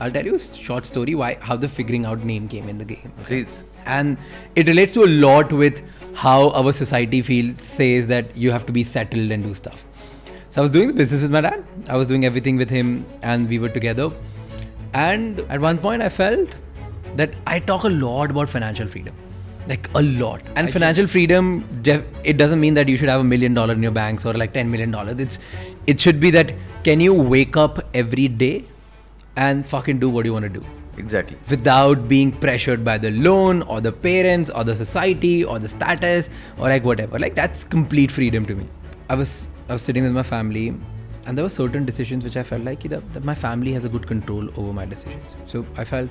I'll tell you a short story how the figuring out name came in the game. Please. And it relates to a lot with how our society says that you have to be settled and do stuff. So I was doing the business with my dad. I was doing everything with him and we were together. And at one point I felt that I talk a lot about financial freedom. Like a lot. And financial freedom, it doesn't mean that you should have $1 million in your banks or like $10 million. It should be that can you wake up every day and fucking do what you want to do. Exactly. Without being pressured by the loan or the parents or the society or the status or like whatever. Like that's complete freedom to me. I was sitting with my family and there were certain decisions which I felt like that my family has a good control over my decisions. So I felt,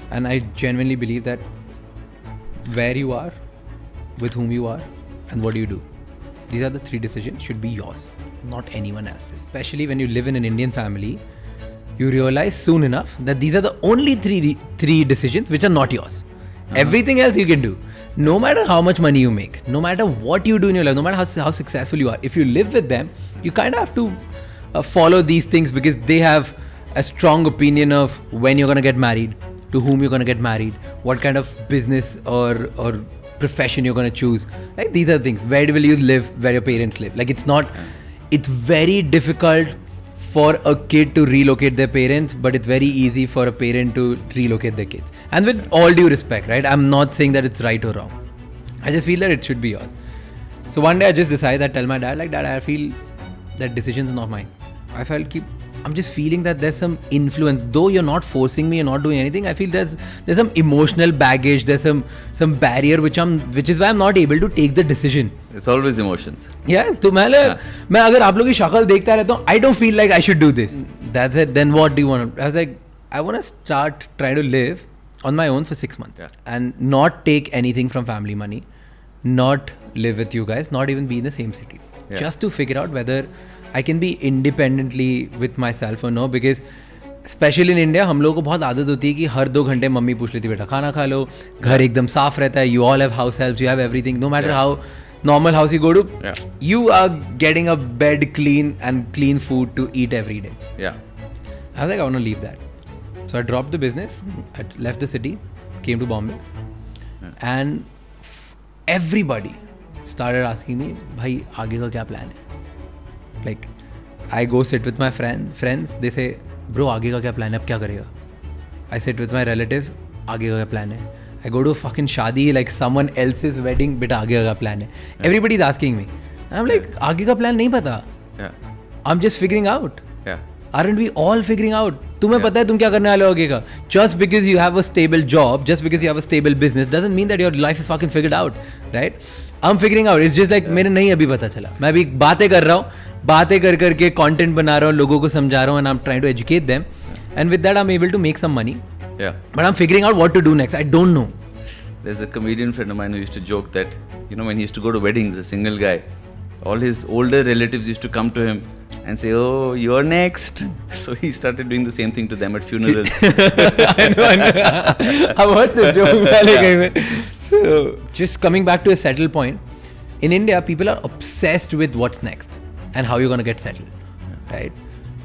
and I genuinely believe that where you are, with whom you are, and what do you do. These are the 3 decisions should be yours, not anyone else's. Especially when you live in an Indian family, you realize soon enough that these are the only three decisions which are not yours. Everything else you can do. No matter how much money you make, no matter what you do in your life, no matter how successful you are, if you live with them, you kind of have to follow these things because they have a strong opinion of when you're going to get married, to whom you're going to get married, what kind of business or profession you're going to choose. Like these are things. Where will you live? Where your parents live? Like it's very difficult for a kid to relocate their parents, but it's very easy for a parent to relocate their kids. And with all due respect, right? I'm not saying that it's right or wrong. I just feel that it should be yours. So one day I just decided, I tell my dad, like, Dad, I feel that decision's not mine. I felt I'm just feeling that there's some influence. Though you're not forcing me, you're not doing anything, I feel there's some emotional baggage, there's some barrier which is why I'm not able to take the decision. It's always emotions. Yeah, तो मैं अगर आप लोगों की शक्ल देखता रहता हूँ, I don't feel like I should do this. That's it. Then what do you want? I was like, I want to start trying to live on my own for 6 months and not take anything from family money, not live with you guys, not even be in the same city. Just to figure out whether I can be independently with myself or no, because especially in India हम लोगों को बहुत आदत होती है कि हर 2 घंटे mummy पूछ लेती है बेटा खाना खा लो, घर एकदम साफ रहता है, you all have house helps, you have everything, no matter how normal house you go to, you are getting a bed clean and clean food to eat every day. Yeah. I was like, I want to leave that. So I dropped the business, I left the city, came to Bombay, and everybody started asking me, भाई आगे का क्या plan है? Like, I go sit with my friends, they say, bro, आगे का क्या plan है, अब क्या करेगा? I sit with my relatives, आगे का क्या plan है? I go to a fucking शादी, like someone else's wedding, बेटा आगे का क्या plan है? Everybody's asking me. And I'm like, आगे का plan नहीं पता. I'm just figuring out. Aren't we all figuring out? तुम्हें पता है तुम क्या करने वाले हो आगे का? Just because you have a stable job, just because you have a stable business, doesn't mean that your life is fucking figured out, right? I'm figuring out. It's just like मेरे नहीं अभी पता चला. मैं अभी बातें कर रहा हूँ, बातें कर करके content बना रहा हूँ, लोगों को समझा रहा हूँ, and I'm trying to educate them, and with that I'm able to make some money. Yeah. But I'm figuring out what to do next. I don't know. There's a comedian friend of mine who used to joke that, when he used to go to weddings, a single guy, all his older relatives used to come to him and say, oh, you're next. So he started doing the same thing to them at funerals. I know. I've heard this joke. So, just coming back to a settled point, in India, people are obsessed with what's next and how you're going to get settled, right?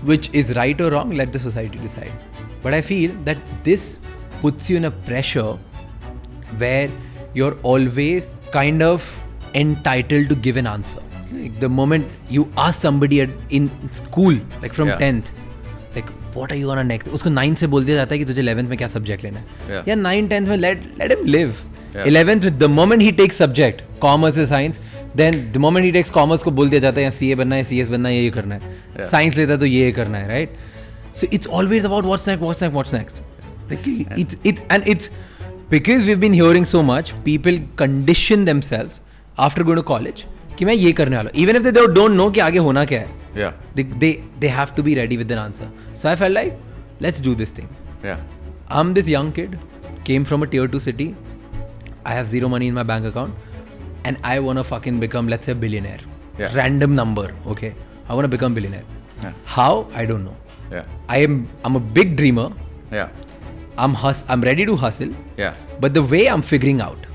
Which is right or wrong, let the society decide. But I feel that this puts you in a pressure where you're always kind of entitled to give an answer. Like the moment you ask somebody in school, like from 10th, like what are you gonna next? उसको 9 से बोल दिया जाता है कि तुझे 11th में क्या subject लेना है. Yeah, 9, 10th में let him live. 11th, the moment he takes subject, commerce or science, then the moment he takes commerce को बोल दिया जाता है या CA बनना है, CS बनना है, ये करना है. Science लेता है तो ये करना है, right? So it's always about what's next. Like it's because we've been hearing so much, people condition themselves after going to college कि मैं ये करने वाला हूँ. Even if they don't know कि आगे होना क्या है. They have to be ready with an answer. So I felt like, let's do this thing. I'm this young kid, came from a tier 2 city. I have 0 money in my bank account. And I want to fucking become, let's say, a billionaire. Random number, okay? I want to become billionaire. How? I don't know. I'm a big dreamer. I'm ready to hustle. But the way I'm figuring out.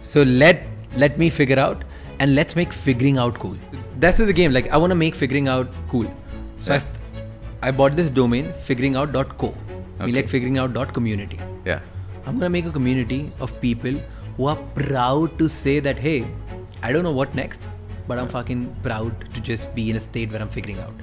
So let me figure out and let's make figuring out cool. That's the game. Like I want to make figuring out cool. So I bought this domain figuringout.co. Me like figuringout.community. Yeah. I'm gonna make a community of people who are proud to say that, hey, I don't know what next, but I'm fucking proud to just be in a state where I'm figuring out.